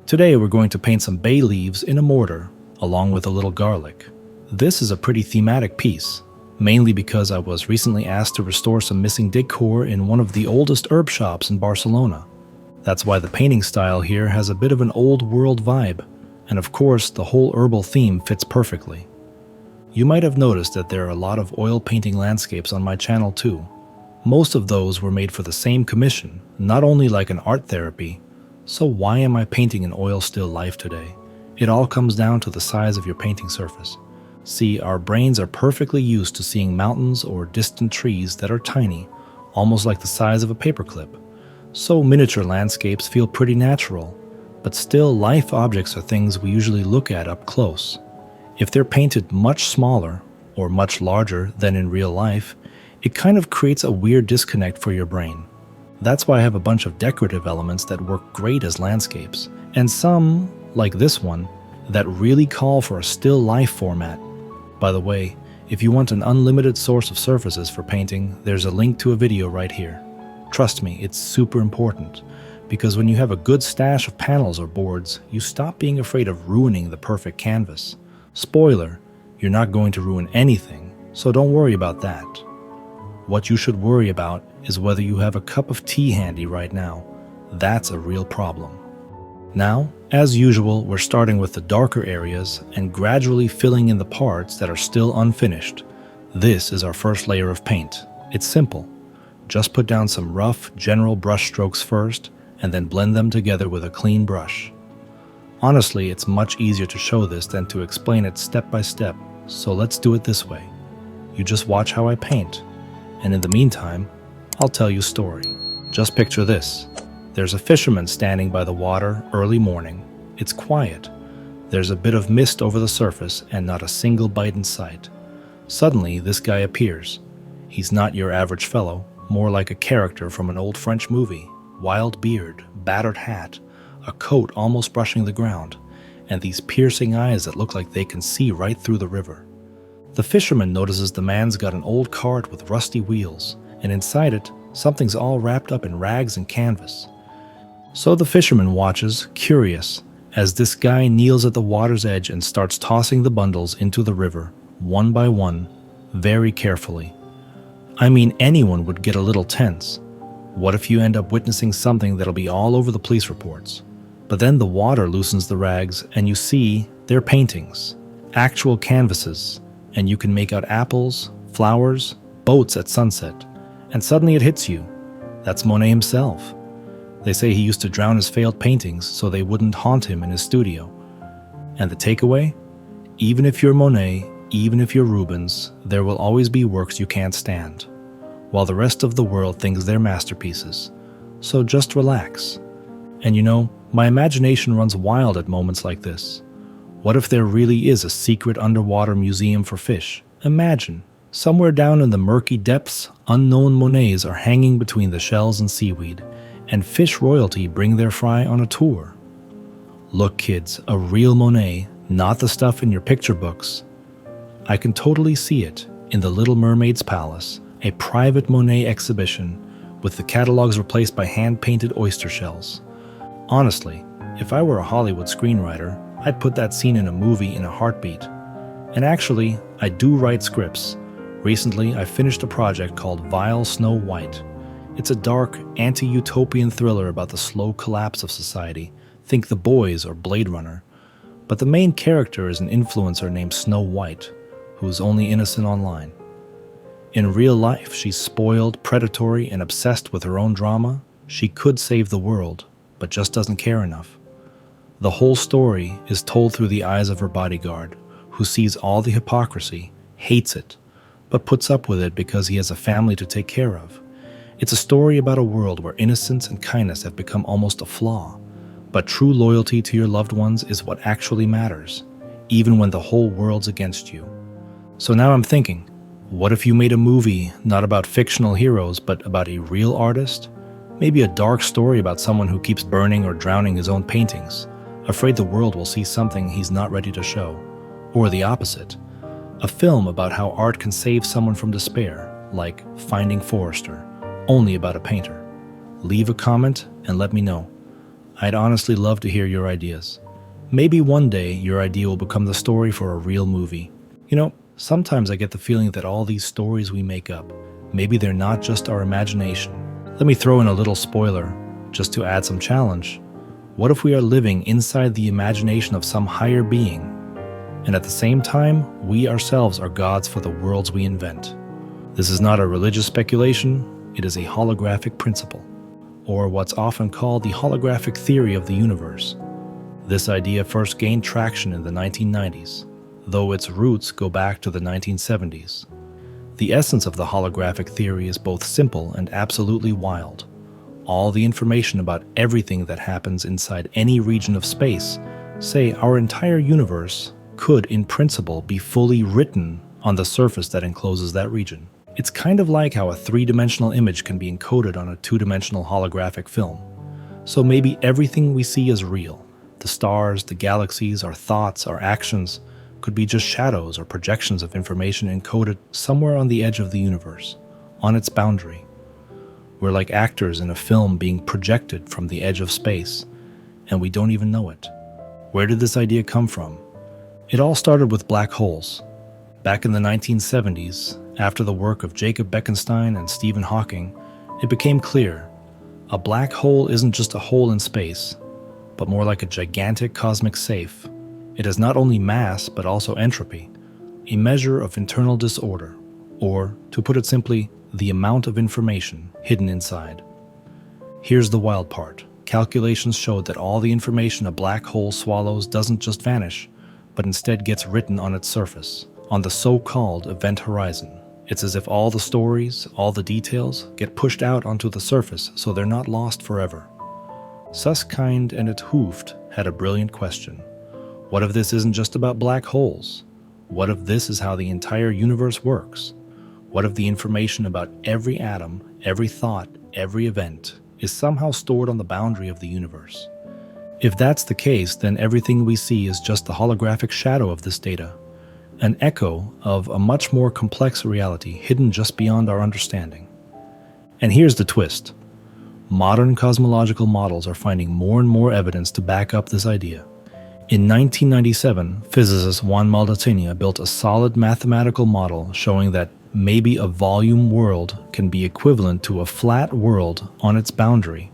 Today we're going to paint some bay leaves in a mortar, along with a little garlic. This is a pretty thematic piece, mainly because I was recently asked to restore some missing decor in one of the oldest herb shops in Barcelona. That's why the painting style here has a bit of an old world vibe, and of course the whole herbal theme fits perfectly. You might have noticed that there are a lot of oil painting landscapes on my channel too. Most of those were made for the same commission, not only like an art therapy. So why am I painting an oil still life today? It all comes down to the size of your painting surface. See, our brains are perfectly used to seeing mountains or distant trees that are tiny, almost like the size of a paperclip. So miniature landscapes feel pretty natural, but still life objects are things we usually look at up close. If they're painted much smaller or much larger than in real life, it kind of creates a weird disconnect for your brain. That's why I have a bunch of decorative elements that work great as landscapes, and some, like this one, that really call for a still life format. By the way, if you want an unlimited source of surfaces for painting, there's a link to a video right here. Trust me, it's super important, because when you have a good stash of panels or boards, you stop being afraid of ruining the perfect canvas. Spoiler, you're not going to ruin anything, so don't worry about that. What you should worry about is whether you have a cup of tea handy right now. That's a real problem. Now, as usual, we're starting with the darker areas and gradually filling in the parts that are still unfinished. This is our first layer of paint. It's simple. Just put down some rough, general brush strokes first, and then blend them together with a clean brush. Honestly, it's much easier to show this than to explain it step by step, so let's do it this way. You just watch how I paint, and in the meantime, I'll tell you a story. Just picture this. There's a fisherman standing by the water early morning. It's quiet. There's a bit of mist over the surface and not a single bite in sight. Suddenly, this guy appears. He's not your average fellow, more like a character from an old French movie. Wild beard, battered hat, a coat almost brushing the ground, and these piercing eyes that look like they can see right through the river. The fisherman notices the man's got an old cart with rusty wheels, and inside it, something's all wrapped up in rags and canvas. So the fisherman watches, curious, as this guy kneels at the water's edge and starts tossing the bundles into the river, one by one, very carefully. I mean, anyone would get a little tense. What if you end up witnessing something that'll be all over the police reports? But then the water loosens the rags and you see they're paintings, actual canvases, and you can make out apples, flowers, boats at sunset. And suddenly it hits you. That's Monet himself. They say he used to drown his failed paintings so they wouldn't haunt him in his studio. And the takeaway? Even if you're Monet, even if you're Rubens, there will always be works you can't stand, while the rest of the world thinks they're masterpieces. So just relax. And you know, my imagination runs wild at moments like this. What if there really is a secret underwater museum for fish? Imagine, somewhere down in the murky depths, unknown Monets are hanging between the shells and seaweed, and fish royalty bring their fry on a tour. Look kids, a real Monet, not the stuff in your picture books. I can totally see it in the Little Mermaid's Palace, a private Monet exhibition with the catalogs replaced by hand-painted oyster shells. Honestly, if I were a Hollywood screenwriter, I'd put that scene in a movie in a heartbeat. And actually, I do write scripts. Recently, I finished a project called Vile Snow White. It's a dark, anti-utopian thriller about the slow collapse of society. Think The Boys or Blade Runner. But the main character is an influencer named Snow White, who's only innocent online. In real life, she's spoiled, predatory, and obsessed with her own drama. She could save the world, but just doesn't care enough. The whole story is told through the eyes of her bodyguard, who sees all the hypocrisy, hates it, but puts up with it because he has a family to take care of. It's a story about a world where innocence and kindness have become almost a flaw, but true loyalty to your loved ones is what actually matters, even when the whole world's against you. So now I'm thinking, what if you made a movie not about fictional heroes, but about a real artist? Maybe a dark story about someone who keeps burning or drowning his own paintings, afraid the world will see something he's not ready to show. Or the opposite, a film about how art can save someone from despair, like Finding Forrester, only about a painter. Leave a comment and let me know. I'd honestly love to hear your ideas. Maybe one day your idea will become the story for a real movie. Sometimes I get the feeling that all these stories we make up, maybe they're not just our imagination. Let me throw in a little spoiler, just to add some challenge. What if we are living inside the imagination of some higher being, and at the same time, we ourselves are gods for the worlds we invent? This is not a religious speculation, it is a holographic principle, or what's often called the holographic theory of the universe. This idea first gained traction in the 1990s, though its roots go back to the 1970s. The essence of the holographic theory is both simple and absolutely wild. All the information about everything that happens inside any region of space, say our entire universe, could in principle be fully written on the surface that encloses that region. It's kind of like how a three-dimensional image can be encoded on a two-dimensional holographic film. So maybe everything we see is real. The stars, the galaxies, our thoughts, our actions could be just shadows or projections of information encoded somewhere on the edge of the universe, on its boundary. We're like actors in a film being projected from the edge of space, and we don't even know it. Where did this idea come from? It all started with black holes. Back in the 1970s, after the work of Jacob Bekenstein and Stephen Hawking, it became clear a black hole isn't just a hole in space, but more like a gigantic cosmic safe. It has not only mass, but also entropy, a measure of internal disorder, or, to put it simply, the amount of information hidden inside. Here's the wild part. Calculations showed that all the information a black hole swallows doesn't just vanish, but instead gets written on its surface, on the so-called event horizon. It's as if all the stories, all the details, get pushed out onto the surface so they're not lost forever. Susskind and it Hooft had a brilliant question. What if this isn't just about black holes? What if this is how the entire universe works? What if the information about every atom, every thought, every event is somehow stored on the boundary of the universe? If that's the case, then everything we see is just the holographic shadow of this data, an echo of a much more complex reality hidden just beyond our understanding. And here's the twist. Modern cosmological models are finding more and more evidence to back up this idea. In 1997, physicist Juan Maldatina built a solid mathematical model showing that maybe a volume world can be equivalent to a flat world on its boundary.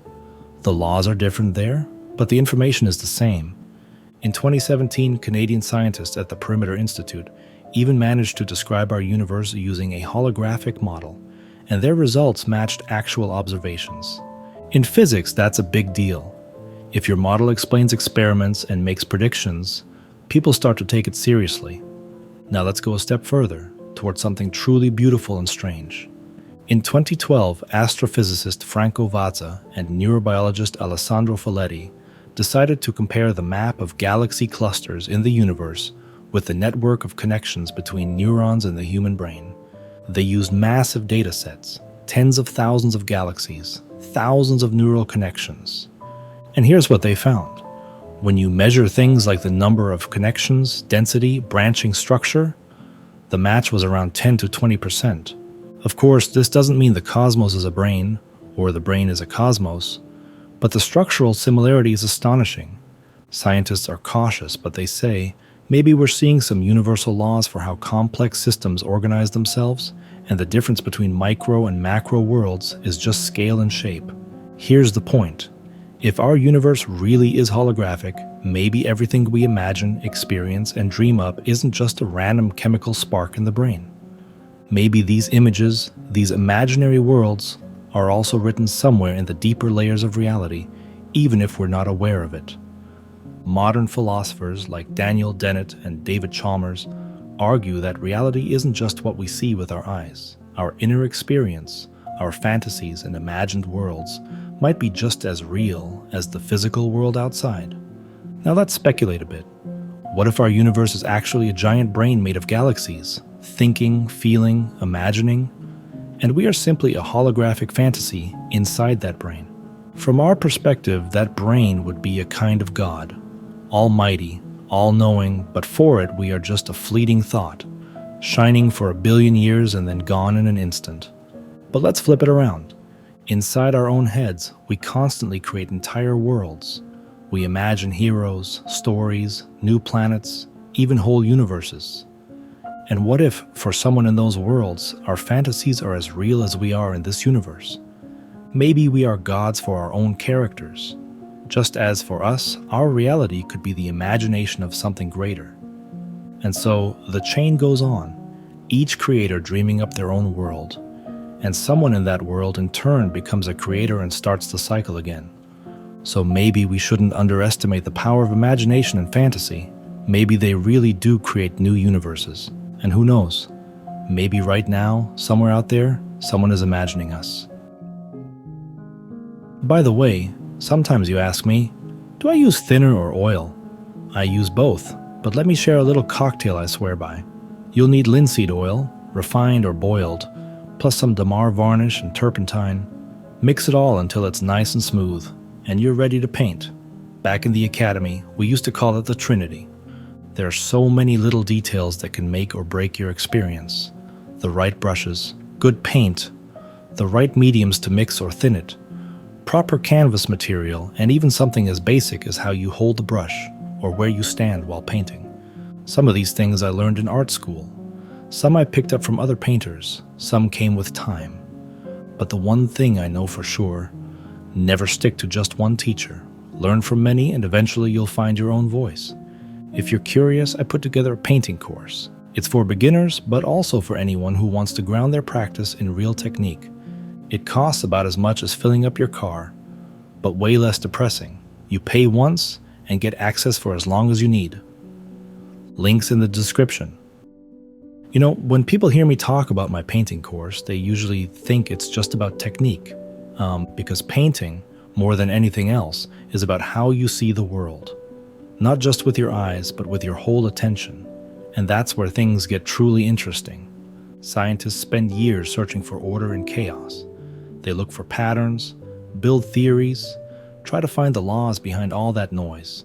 The laws are different there, but the information is the same. In 2017, Canadian scientists at the Perimeter Institute even managed to describe our universe using a holographic model, and their results matched actual observations. In physics, that's a big deal. If your model explains experiments and makes predictions, people start to take it seriously. Now let's go a step further, towards something truly beautiful and strange. In 2012, astrophysicist Franco Vazza and neurobiologist Alessandro Folletti decided to compare the map of galaxy clusters in the universe with the network of connections between neurons in the human brain. They used massive data sets, tens of thousands of galaxies, thousands of neural connections. And here's what they found. When you measure things like the number of connections, density, branching structure, the match was around 10 to 20%. Of course, this doesn't mean the cosmos is a brain, or the brain is a cosmos, but the structural similarity is astonishing. Scientists are cautious, but they say, maybe we're seeing some universal laws for how complex systems organize themselves, and the difference between micro and macro worlds is just scale and shape. Here's the point. If our universe really is holographic, maybe everything we imagine, experience, and dream up isn't just a random chemical spark in the brain. Maybe these images, these imaginary worlds, are also written somewhere in the deeper layers of reality, even if we're not aware of it. Modern philosophers like Daniel Dennett and David Chalmers argue that reality isn't just what we see with our eyes. Our inner experience, our fantasies and imagined worlds might be just as real as the physical world outside. Now let's speculate a bit. What if our universe is actually a giant brain made of galaxies, thinking, feeling, imagining, and we are simply a holographic fantasy inside that brain? From our perspective, that brain would be a kind of God, almighty, all-knowing, but for it we are just a fleeting thought, shining for 1 billion years and then gone in an instant. But let's flip it around. Inside our own heads, we constantly create entire worlds. We imagine heroes, stories, new planets, even whole universes. And what if, for someone in those worlds, our fantasies are as real as we are in this universe? Maybe we are gods for our own characters, just as for us, our reality could be the imagination of something greater. And so, the chain goes on, each creator dreaming up their own world, and someone in that world in turn becomes a creator and starts the cycle again. So maybe we shouldn't underestimate the power of imagination and fantasy. Maybe they really do create new universes. And who knows, maybe right now, somewhere out there, someone is imagining us. By the way, sometimes you ask me, do I use thinner or oil? I use both, but let me share a little cocktail I swear by. You'll need linseed oil, refined or boiled, plus some damar varnish and turpentine. Mix it all until it's nice and smooth, and you're ready to paint. Back in the academy, we used to call it the Trinity. There are so many little details that can make or break your experience. The right brushes, good paint, the right mediums to mix or thin it, proper canvas material, and even something as basic as how you hold the brush or where you stand while painting. Some of these things I learned in art school. Some I picked up from other painters, some came with time. But the one thing I know for sure, never stick to just one teacher. Learn from many and eventually you'll find your own voice. If you're curious, I put together a painting course. It's for beginners, but also for anyone who wants to ground their practice in real technique. It costs about as much as filling up your car, but way less depressing. You pay once and get access for as long as you need. Links in the description. You know, when people hear me talk about my painting course, they usually think it's just about technique, because painting, more than anything else, is about how you see the world. Not just with your eyes, but with your whole attention. And that's where things get truly interesting. Scientists spend years searching for order in chaos. They look for patterns, build theories, try to find the laws behind all that noise.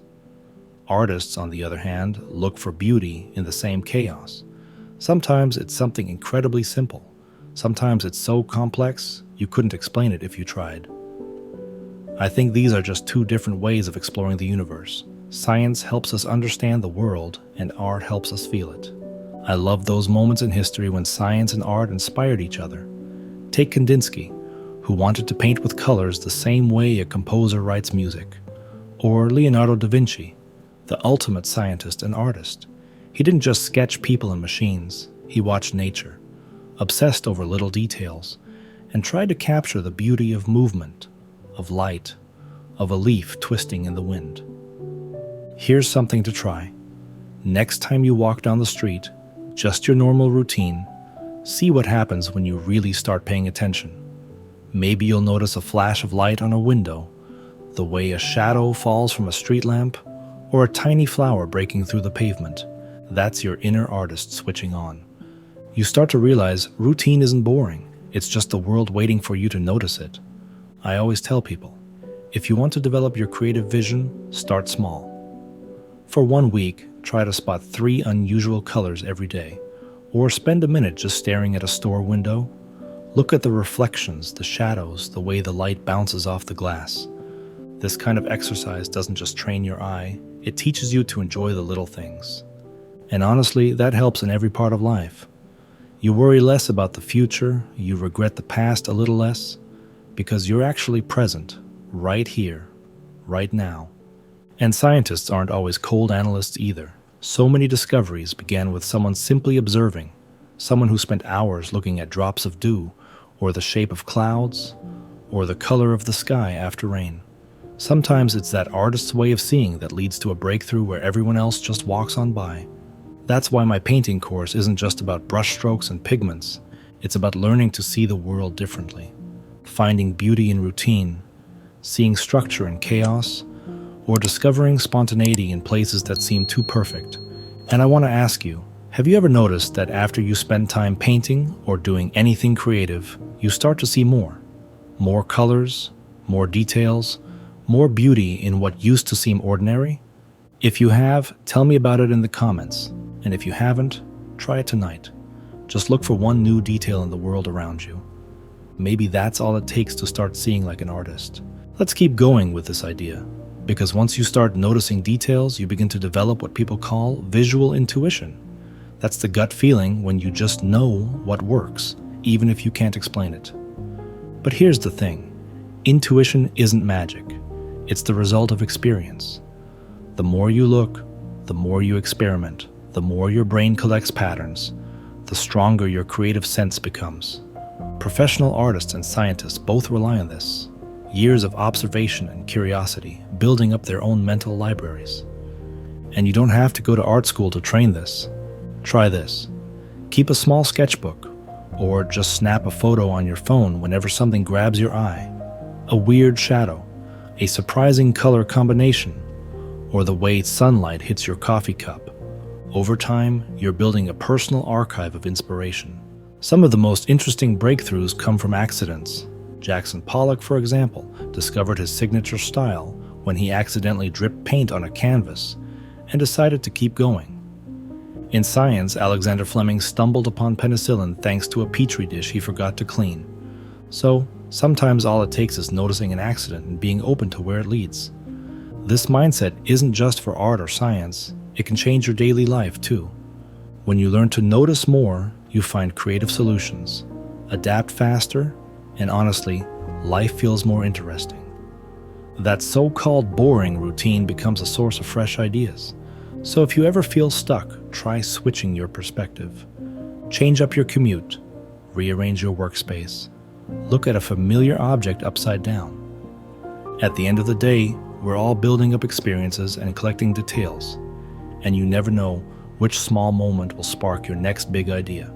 Artists, on the other hand, look for beauty in the same chaos. Sometimes it's something incredibly simple. Sometimes it's so complex, you couldn't explain it if you tried. I think these are just two different ways of exploring the universe. Science helps us understand the world, and art helps us feel it. I love those moments in history when science and art inspired each other. Take Kandinsky, who wanted to paint with colors the same way a composer writes music. Or Leonardo da Vinci, the ultimate scientist and artist. He didn't just sketch people and machines, he watched nature, obsessed over little details, and tried to capture the beauty of movement, of light, of a leaf twisting in the wind. Here's something to try. Next time you walk down the street, just your normal routine, see what happens when you really start paying attention. Maybe you'll notice a flash of light on a window, the way a shadow falls from a street lamp, or a tiny flower breaking through the pavement. That's your inner artist switching on. You start to realize routine isn't boring. It's just the world waiting for you to notice it. I always tell people, if you want to develop your creative vision, start small. For 1 week, try to spot 3 unusual colors every day, or spend a minute just staring at a store window. Look at the reflections, the shadows, the way the light bounces off the glass. This kind of exercise doesn't just train your eye, it teaches you to enjoy the little things. And honestly, that helps in every part of life. You worry less about the future, you regret the past a little less, because you're actually present, right here, right now. And scientists aren't always cold analysts either. So many discoveries began with someone simply observing, someone who spent hours looking at drops of dew, or the shape of clouds, or the color of the sky after rain. Sometimes it's that artist's way of seeing that leads to a breakthrough where everyone else just walks on by. That's why my painting course isn't just about brushstrokes and pigments. It's about learning to see the world differently, finding beauty in routine, seeing structure in chaos, or discovering spontaneity in places that seem too perfect. And I want to ask you, have you ever noticed that after you spend time painting or doing anything creative, you start to see more? More colors, more details, more beauty in what used to seem ordinary? If you have, tell me about it in the comments. And if you haven't, try it tonight. Just look for one new detail in the world around you. Maybe that's all it takes to start seeing like an artist. Let's keep going with this idea. Because once you start noticing details, you begin to develop what people call visual intuition. That's the gut feeling when you just know what works, even if you can't explain it. But here's the thing. Intuition isn't magic. It's the result of experience. The more you look, the more you experiment, the more your brain collects patterns, the stronger your creative sense becomes. Professional artists and scientists both rely on this. Years of observation and curiosity, building up their own mental libraries. And you don't have to go to art school to train this. Try this. Keep a small sketchbook, or just snap a photo on your phone whenever something grabs your eye. A weird shadow, a surprising color combination, or the way sunlight hits your coffee cup. Over time, you're building a personal archive of inspiration. Some of the most interesting breakthroughs come from accidents. Jackson Pollock, for example, discovered his signature style when he accidentally dripped paint on a canvas and decided to keep going. In science, Alexander Fleming stumbled upon penicillin thanks to a petri dish he forgot to clean. So, sometimes all it takes is noticing an accident and being open to where it leads. This mindset isn't just for art or science, it can change your daily life too. When you learn to notice more, you find creative solutions, adapt faster, and honestly, life feels more interesting. That so-called boring routine becomes a source of fresh ideas. So if you ever feel stuck, try switching your perspective. Change up your commute, rearrange your workspace, look at a familiar object upside down. At the end of the day, we're all building up experiences and collecting details, and you never know which small moment will spark your next big idea.